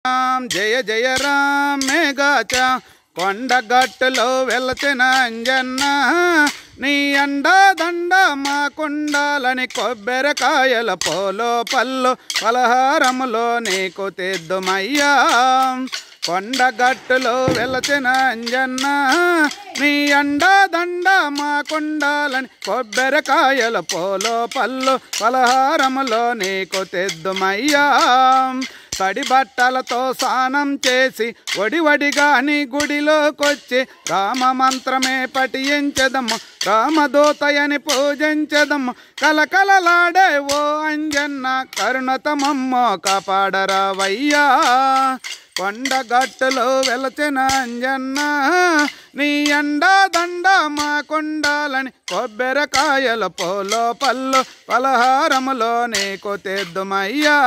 జయ జయ రామ్ మేఘాచ కొండగట్టులో వెలసిన అంజన్న నీ అండా దండ మాకుండాలని కొబ్బరికాయల పోలో పల్లు పలహారములో నీకు తెద్దుమయ్యా కొండగట్టులో వెలసిన అంజన్న నీ అండా దండ మాకుండాలని కొబ్బరికాయల పోలో పల్లు పలహారములో నీకు తెద్దుమయ్యా తడి బట్టలతో స్నానం చేసి వడివడిగా నీ గుడిలోకొచ్చి రామ మంత్రమే పఠించదము రామదూతయని పూజించదము కలకలలాడే ఓ అంజన్న కరుణతమమ్మో కాపాడరావయ్యా కొండగట్టులో వెలచిన అంజన్న నీ అండా దండ మాకుండాలని కొబ్బరికాయల పోలో పల్లు పలహారములో నీకు తెద్దుమయ్యా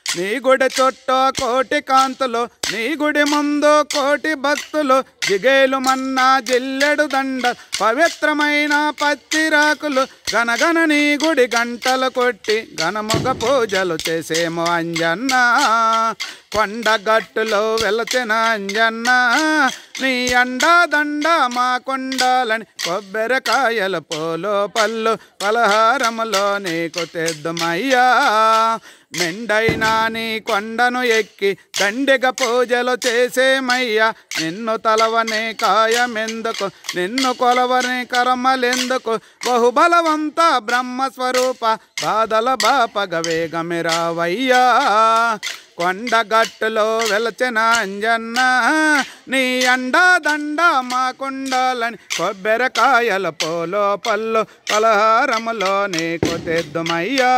నీ గుడి చుట్టూ కోటి కాంతులు నీ గుడి ముందు కోటి భక్తులు జిగేలు మన్నా జిల్లెడు దండ పవిత్రమైన పచ్చిరాకులు గనగన నీ గుడి గంటలు కొట్టి ఘనముగ పూజలు చేసేమో అంజన్న కొండగట్టులో వెలచిన అంజన్న నీ అండా దండ మాకుండాలని కొబ్బరికాయల పోలో పల్లు పలహారములో నీకు తెద్దుమయ్యా మెండైనా నీ కొండను ఎక్కి దండిగా పూజలు చేసేమయ్యా నిన్ను తలవని కాయమెందుకు నిన్ను కొలవని కర్మలెందుకు బహుబలవంత బ్రహ్మస్వరూప బాధల బాపగ వేగమిరావయ్యా కొండగట్టులో వెలచిన అంజన్న నీ అండా దండ మాకుండాలని కొబ్బరికాయల పోలో పల్లు పలహారములో నీకు తెద్దుమయ్యా